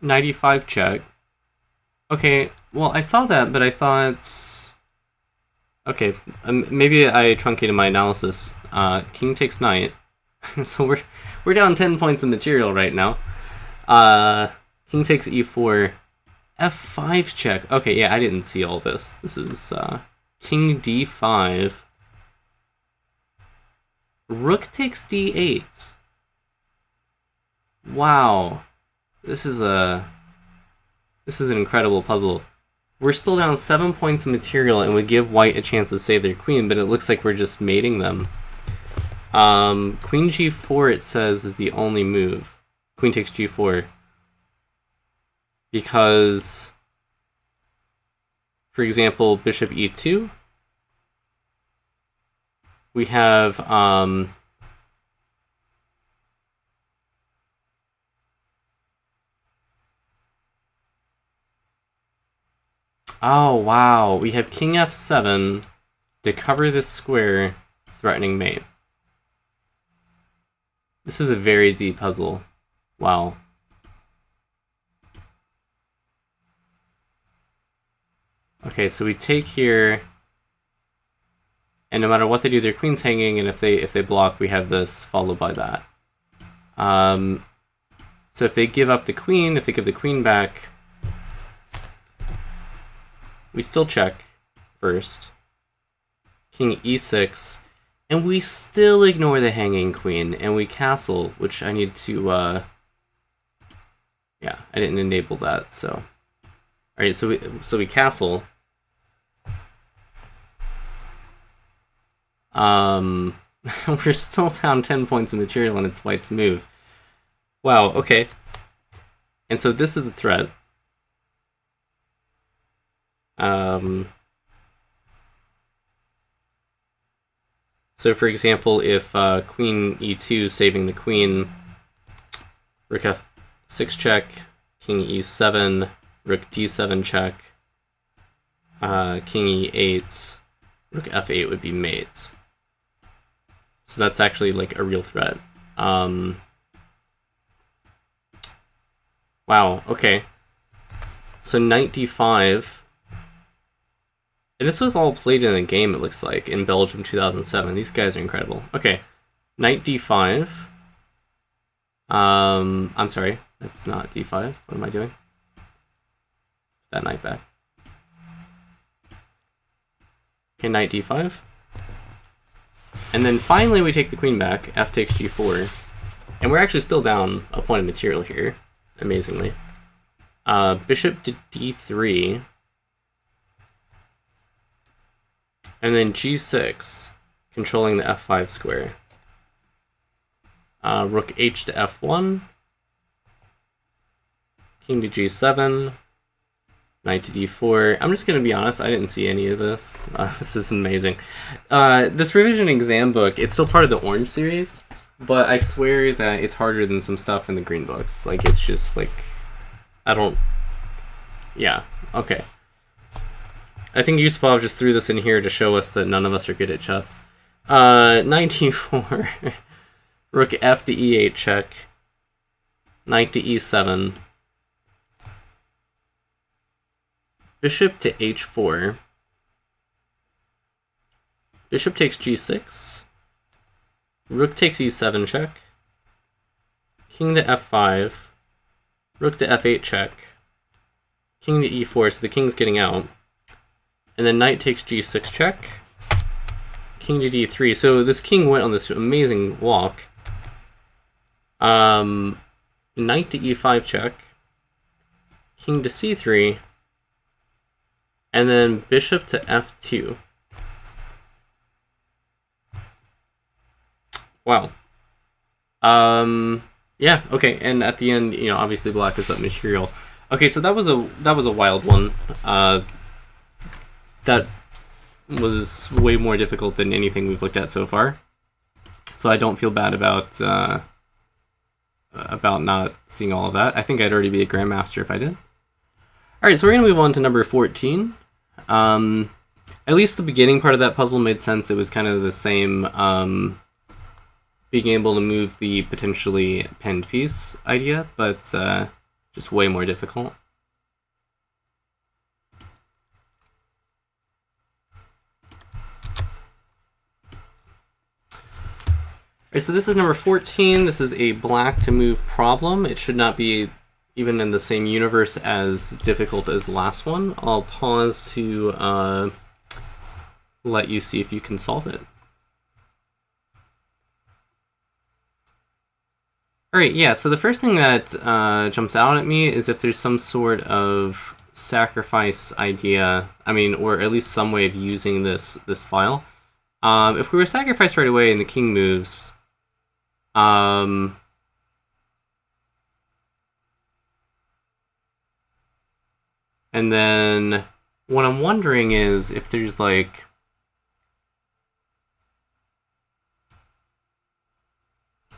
Knight e5 check. Okay, well, I saw that, but I thought... Okay, maybe I truncated my analysis. King takes knight. So we're down 10 points of material right now. King takes e4. f5 check. Okay, yeah, I didn't see all this. This is king d5. Rook takes d8. Wow. This is an incredible puzzle. We're still down 7 points of material and would give white a chance to save their queen, but it looks like we're just mating them. Queen g4, it says, is the only move. Queen takes g4. Because, for example, bishop e2, we have... Oh, wow. We have king f7 to cover this square, threatening mate. This is a very deep puzzle. Wow. Okay, so we take here, And no matter what they do, their queen's hanging, and if they block, we have this followed by that. So if they give up the queen, if they give the queen back, we still check first. King e6, and we still ignore the hanging queen, and we castle, which I need to, yeah, I didn't enable that, so. Alright, so we castle. We're still down 10 points of material and it's white's move. Wow, okay. And so this is a threat. So for example, if queen e2 saving the queen, rook f6 check, king e7, rook d7 check, king e8, rook f8 would be mate. So that's actually like a real threat. Wow, okay. So knight d5. And this was all played in a game, it looks like, in Belgium 2007. These guys are incredible. Okay, knight d5. I'm sorry, that's not d5. What am I doing? Put that knight back. Okay, knight d5. And then finally we take the queen back, f takes g4. And we're actually still down a point of material here, amazingly. Bishop to d3. And then g6, controlling the f5 square. Rook h to f1. King to g7. Knight to d4. I'm just going to be honest, I didn't see any of this. This is amazing. This revision exam book, it's still part of the orange series, but I swear that it's harder than some stuff in the green books. Like, it's just, like, I don't... Yeah, okay. I think Yusupov just threw this in here to show us that none of us are good at chess. Knight d4. Rook f to e8 check. Knight to e7. Bishop to h4. Bishop takes g6. Rook takes e7 check. King to f5. Rook to f8 check. King to e4, so the king's getting out. And then knight takes g6 check. King to d3. So this king went on this amazing walk. Knight to e5 check. King to c3. And then bishop to f2. Wow. Yeah, okay, and at the end, you know, obviously black is up material. Okay, so that was a wild one. That was way more difficult than anything we've looked at so far. So I don't feel bad about not seeing all of that. I think I'd already be a grandmaster if I did. Alright, so we're gonna move on to number 14. At least the beginning part of that puzzle made sense. It was kind of the same being able to move the potentially pinned piece idea, but just way more difficult. Alright, so this is number 14. This is a black to move problem. It should not be even in the same universe as difficult as the last one. I'll pause to let you see if you can solve it. Alright, yeah, so the first thing that jumps out at me is if there's some sort of sacrifice idea, I mean, or at least some way of using this file. If we were sacrificed right away and the king moves, and then what I'm wondering is if there's like,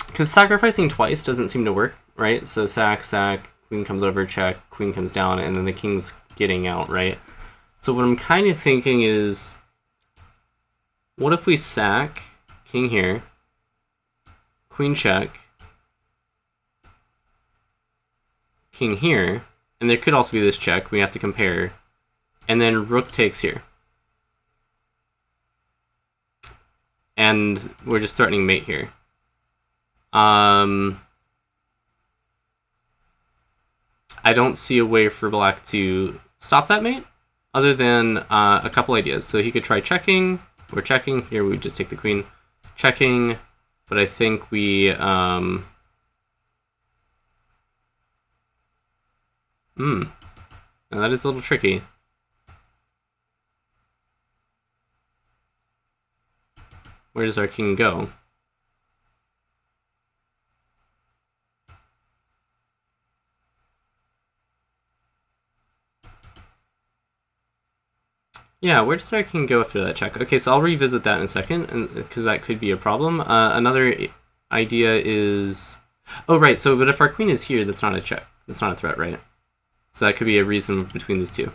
because sacrificing twice doesn't seem to work, right? So sack, queen comes over, check, queen comes down, and then the king's getting out, right? So what I'm kind of thinking is, what if we sack, king here, queen check, king here, and there could also be this check, we have to compare, and then rook takes here. and we're just threatening mate here. I don't see a way for black to stop that mate, other than a couple ideas. So he could try checking. We're checking. Here we would just take the queen. Checking, but I think we... Now that is a little tricky. Where does our king go? Yeah, where does our king go after that check? Okay, so I'll revisit that in a second, because that could be a problem. Another idea is... Oh, right, so but if our queen is here, that's not a check. That's not a threat, right? So that could be a reason between these two.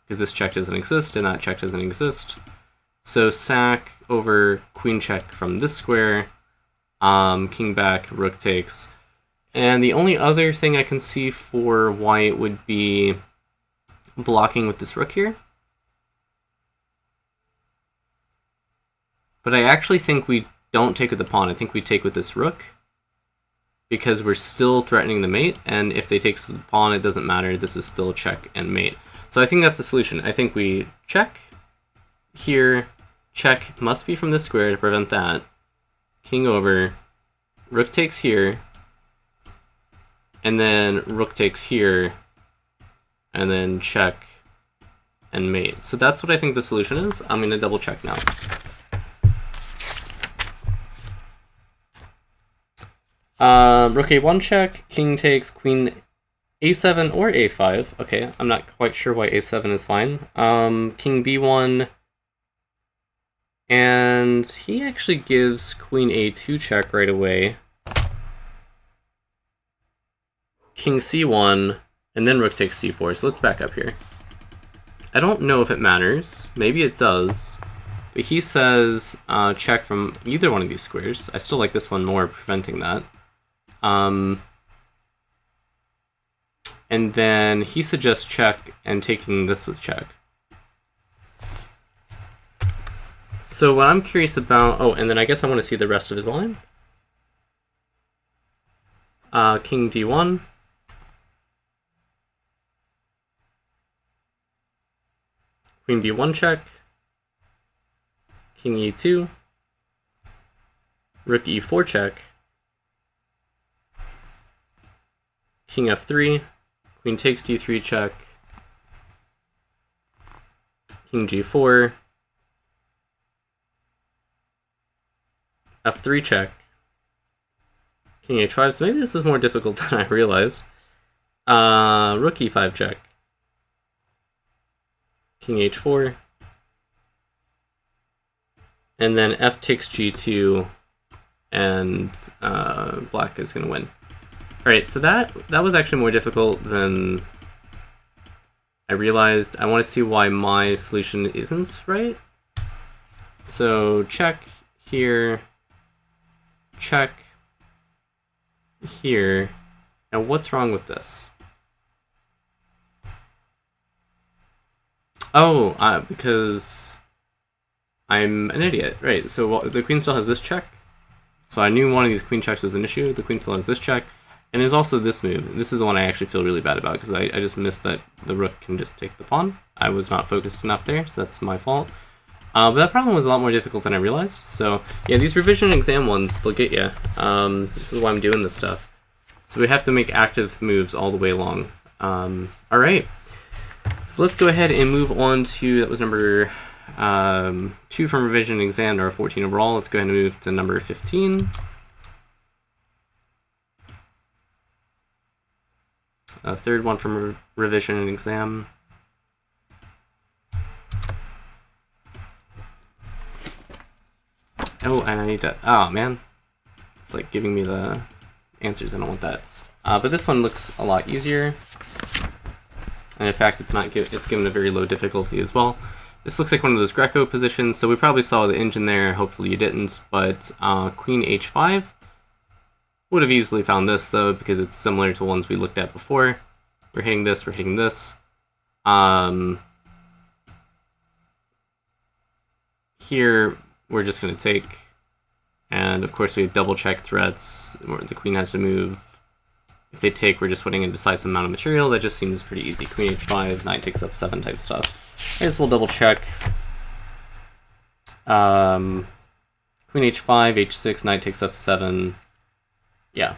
Because this check doesn't exist, and that check doesn't exist. So sack over queen check from this square, king back, rook takes. And the only other thing I can see for white would be blocking with this rook here. But I actually think we don't take with the pawn. I think we take with this rook, because we're still threatening the mate, and if they take the pawn, it doesn't matter. This is still check and mate. So I think that's the solution. I think we check here. Check must be from this square to prevent that. King over. Rook takes here. And then rook takes here. And then check and mate. So that's what I think the solution is. I'm going to double check now. Rook a1 check, king takes, queen a7 or a5. Okay, I'm not quite sure why a7 is fine. King b1, and he actually gives queen a2 check right away. King c1, and then rook takes c4, so let's back up here. I don't know if it matters, maybe it does, but he says check from either one of these squares. I still like this one more, preventing that. And then he suggests check and taking this with check. So what I'm curious about... Oh, and then I guess I want to see the rest of his line. King d1. Queen b1 check. King e2. Rook e4 check. King f3, queen takes d3 check, king g4, f3 check, king h5, so maybe this is more difficult than I realized. Rook e5 check, king h4, and then f takes g2, and black is going to win. Alright, so that was actually more difficult than I realized. I want to see why my solution isn't right. So check here, check here. Now what's wrong with this? Oh, because I'm an idiot. Right, so the queen still has this check. So I knew one of these queen checks was an issue. The queen still has this check. And there's also this move. This is the one I actually feel really bad about, because I just missed that the rook can just take the pawn. I was not focused enough there, so that's my fault. But that problem was a lot more difficult than I realized. So yeah, these revision exam ones, they'll get you. This is why I'm doing this stuff. So we have to make active moves all the way along. Alright, so let's go ahead and move on to, that was number 2 from revision exam, or 14 overall. Let's go ahead and move to number 15. Third one from revision and exam. Oh, and I need to... Oh, man. It's like giving me the answers. I don't want that. But this one looks a lot easier. And in fact, it's given a very low difficulty as well. This looks like one of those Greco positions, so we probably saw the engine there. Hopefully you didn't, but queen h5. Would have easily found this, though, because it's similar to ones we looked at before. We're hitting this, we're hitting this. Here, we're just going to take. And of course we have double check threats where the queen has to move. If they take, we're just winning a decisive amount of material. That just seems pretty easy. Queen h5, knight takes up7 type stuff. I guess we'll double check. Queen h5, h6, knight takes up7. Yeah.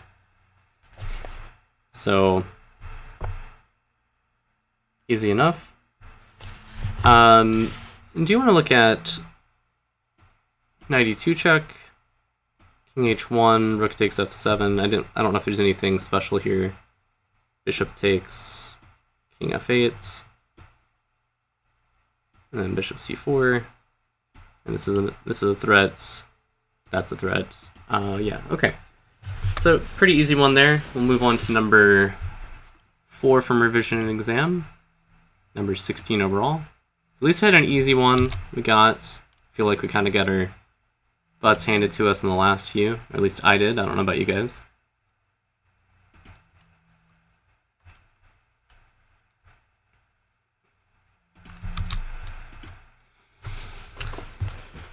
So easy enough. Do you want to look at knight e2 check? King h1, rook takes f7. I don't know if there's anything special here. Bishop takes, king f8, and then bishop c4. And this is a threat. That's a threat. Yeah. Okay. So pretty easy one there. We'll move on to number 4 from revision and exam. Number 16 overall. At least we had an easy one. I feel like we kind of got our butts handed to us in the last few. Or at least I did. I don't know about you guys.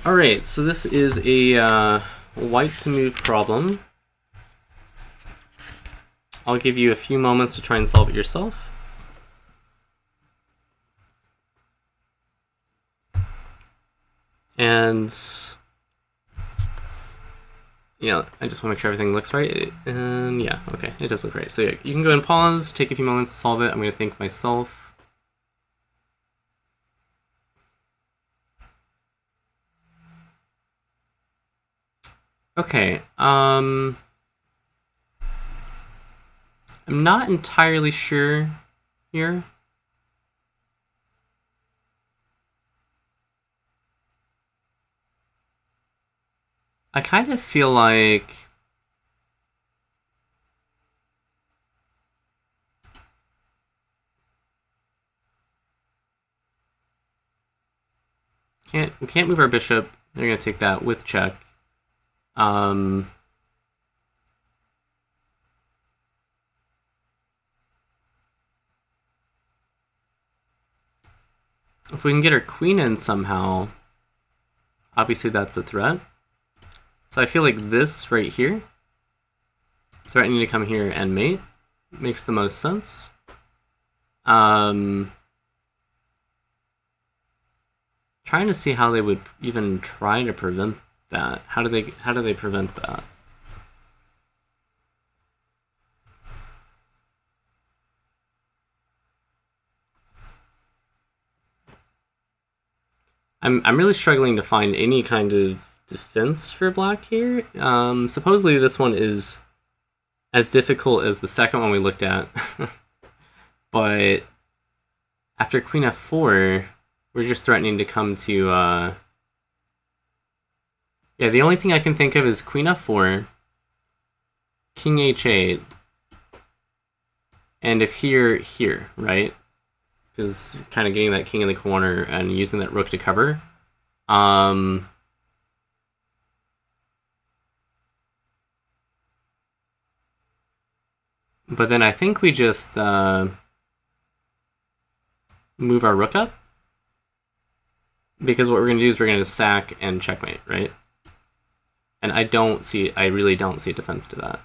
Alright, so this is a white to move problem. I'll give you a few moments to try and solve it yourself. And yeah, I just want to make sure everything looks right. And yeah, okay, it does look right. So yeah, you can go and pause, take a few moments to solve it. I'm going to think myself. Okay, I'm not entirely sure here. I kind of feel like we can't move our bishop. They're gonna take that with check. If we can get our queen in somehow, obviously that's a threat. So I feel like this right here, threatening to come here and mate, makes the most sense. Trying to see how they would even try to prevent that. How do they prevent that? I'm really struggling to find any kind of defense for black here. Supposedly this one is as difficult as the second one we looked at, but after queen f4, we're just threatening to come to. Yeah, the only thing I can think of is queen f4, king h8, and if here, right? Because kind of getting that king in the corner and using that rook to cover. But then I think we just move our rook up. Because what we're going to do is we're going to sack and checkmate, right? And I really don't see a defense to that.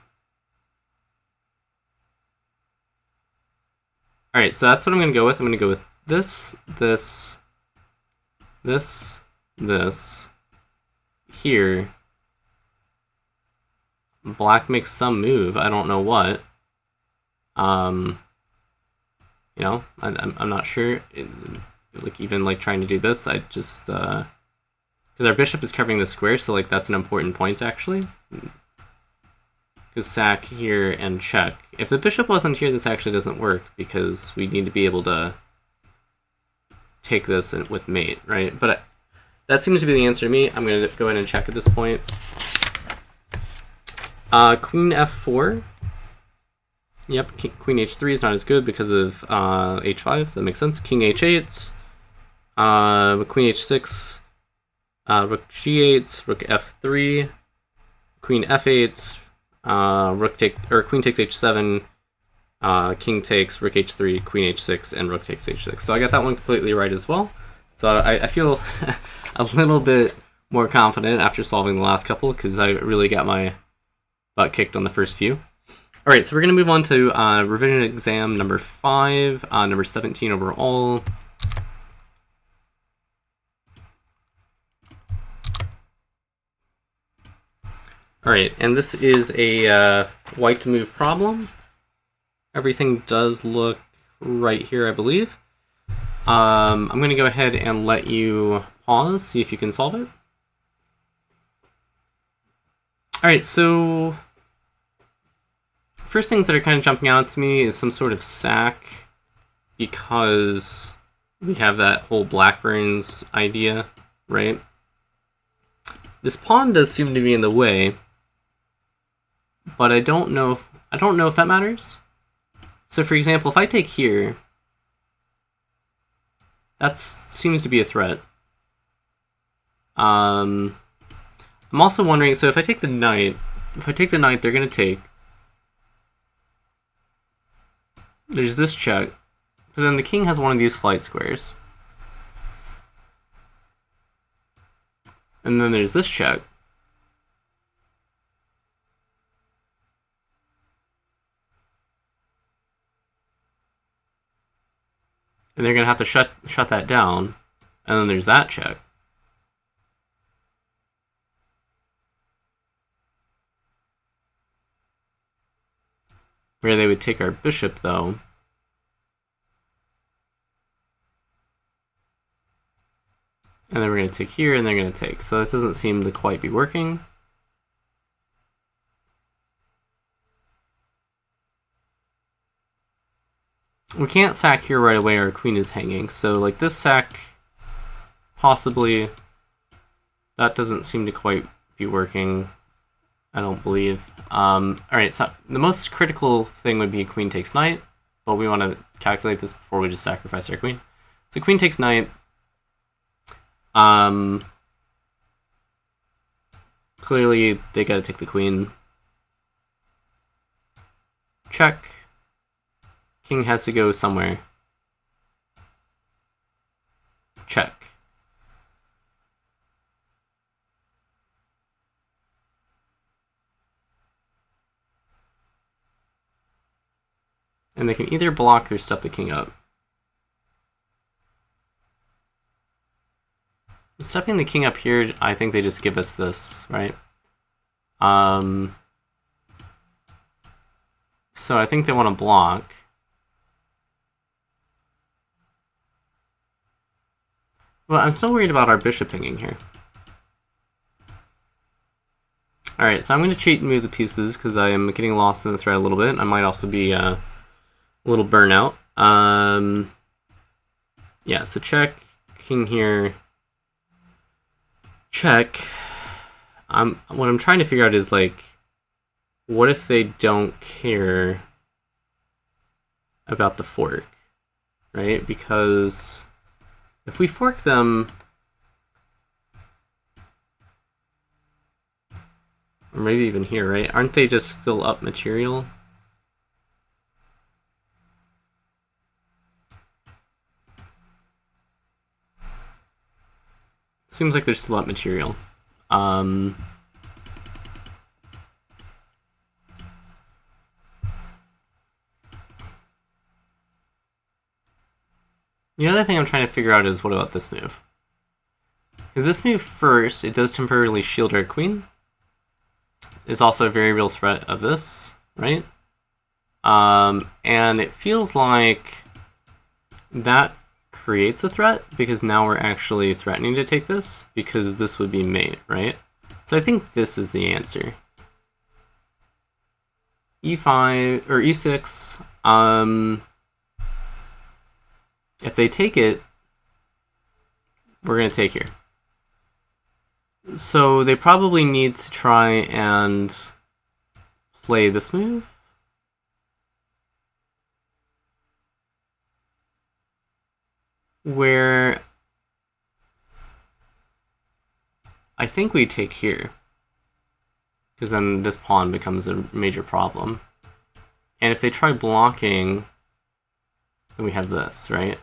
Alright, so that's what I'm going to go with. I'm going to go with this, this, this, this, here. Black makes some move, I don't know what. You know, I'm not sure. Like even like trying to do this, I just because our bishop is covering the square, so like that's an important point actually. Because sack here and check. If the bishop wasn't here, this actually doesn't work because we need to be able to take this with mate, right? But that seems to be the answer to me. I'm going to go ahead and check at this point. Queen f4. Yep, queen h3 is not as good because of h5. That makes sense. King h8. Queen h6. Rook g8. Rook f3. Queen f8. Queen takes h7, king takes, rook h3, queen h6, and rook takes h6. So I got that one completely right as well. So I feel a little bit more confident after solving the last couple, because I really got my butt kicked on the first few. All right, so we're going to move on to revision exam number 5, number 17 overall. All right, and this is a white to move problem. Everything does look right here, I believe. I'm going to go ahead and let you pause, see if you can solve it. All right, so first things that are kind of jumping out to me is some sort of sack, because we have that whole Blackburns idea, right? This pawn does seem to be in the way, but I don't know if that matters. So for example, if I take here, that seems to be a threat. I'm also wondering, so if I take the knight, they're going to take. There's this check, but then the king has one of these flight squares. And then there's this check. And they're going to have to shut that down. And then there's that check. Where they would take our bishop, though. And then we're going to take here, and they're going to take. So this doesn't seem to quite be working. We can't sack here right away, our queen is hanging. So like this sack, possibly, that doesn't seem to quite be working, I don't believe. Alright, so the most critical thing would be queen takes knight, but we want to calculate this before we just sacrifice our queen. So queen takes knight. Clearly, they gotta take the queen. Check. King has to go somewhere. Check. And they can either block or step the king up. Stepping the king up here, I think they just give us this, right? So I think they want to block. Well, I'm still worried about our bishop hanging here. Alright, so I'm going to cheat and move the pieces because I am getting lost in the thread a little bit. I might also be a little burnout. Yeah, so check, king here. Check. What I'm trying to figure out is, like, what if they don't care about the fork, right? Because if we fork them, or maybe even here, right? Aren't they just still up material? Seems like they're still up material. The other thing I'm trying to figure out is, what about this move? Because this move first, it does temporarily shield our queen. It's also a very real threat of this, right? And it feels like that creates a threat, because now we're actually threatening to take this, because this would be mate, right? So I think this is the answer. E5 or E6. If they take it, we're going to take here. So they probably need to try and play this move. Where I think we take here, because then this pawn becomes a major problem. And if they try blocking, then we have this, right?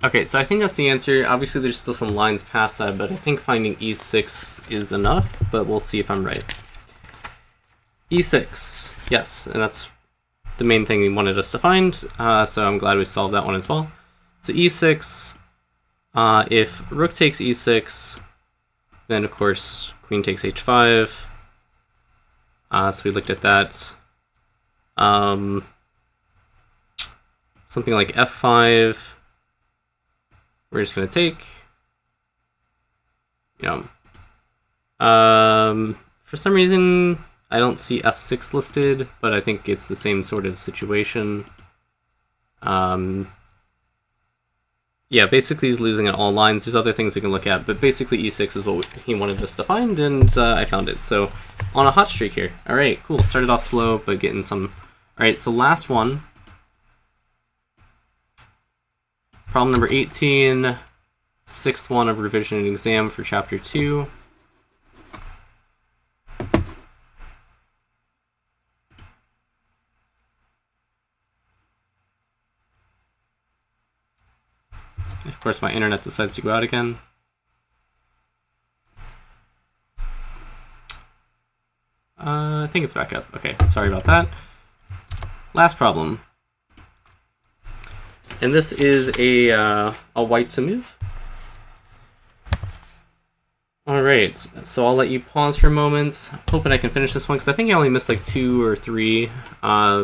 Okay, so I think that's the answer. Obviously, there's still some lines past that, but I think finding e6 is enough, but we'll see if I'm right. e6, yes, and that's the main thing he wanted us to find, so I'm glad we solved that one as well. So e6, if rook takes e6, then of course queen takes h5. So we looked at that. Something like f5. We're just gonna take. You know, for some reason I don't see f6 listed, but I think it's the same sort of situation. Yeah, basically he's losing at all lines. There's other things we can look at, but basically e6 is what he wanted us to find, and I found it. So on a hot streak here. All right, cool. Started off slow, but getting some. All right, so last one. Problem number 18, sixth one of revision and exam for chapter 2. Of course, my internet decides to go out again. I think it's back up. Okay, sorry about that. Last problem. And this is a white to move. All right, so I'll let you pause for a moment. Hoping I can finish this one, because I think I only missed like 2 or 3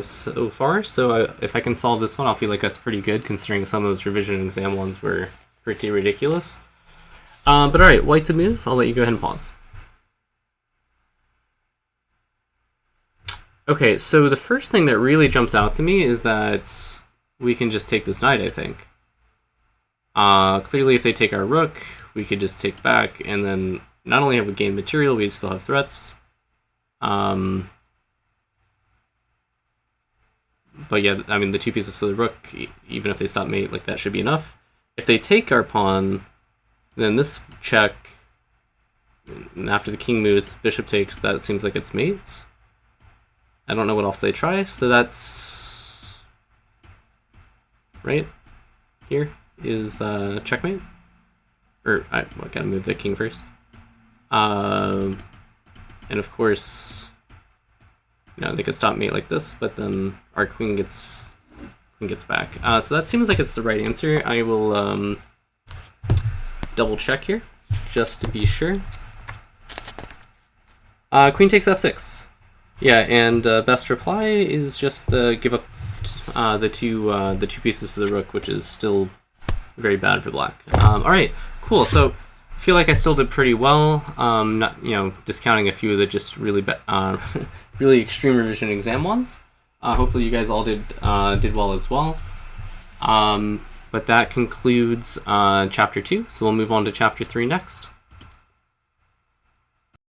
so far. So if I can solve this one, I'll feel like that's pretty good, considering some of those revision and exam ones were pretty ridiculous. But all right, white to move. I'll let you go ahead and pause. Okay, so the first thing that really jumps out to me is that we can just take this knight, I think. Clearly, if they take our rook, we could just take back, and then not only have we gained material, we still have threats. But yeah, I mean, the 2 pieces for the rook, even if they stop mate, like that should be enough. If they take our pawn, then this check, and after the king moves, bishop takes, that seems like it's mate. I don't know what else they try, so that's right here is checkmate. Or I gotta move the king first. And of course, you know, they could stop mate like this, but then our queen gets back. So that seems like it's the right answer. I will double check here just to be sure. Queen takes f6. Yeah, and best reply is just give up the two pieces for the rook, which is still very bad for black. All right, cool. So I feel like I still did pretty well. Not, you know, discounting a few of the just really really extreme revision exam ones. Hopefully you guys all did well as well. But that concludes chapter 2. So we'll move on to chapter 3 next.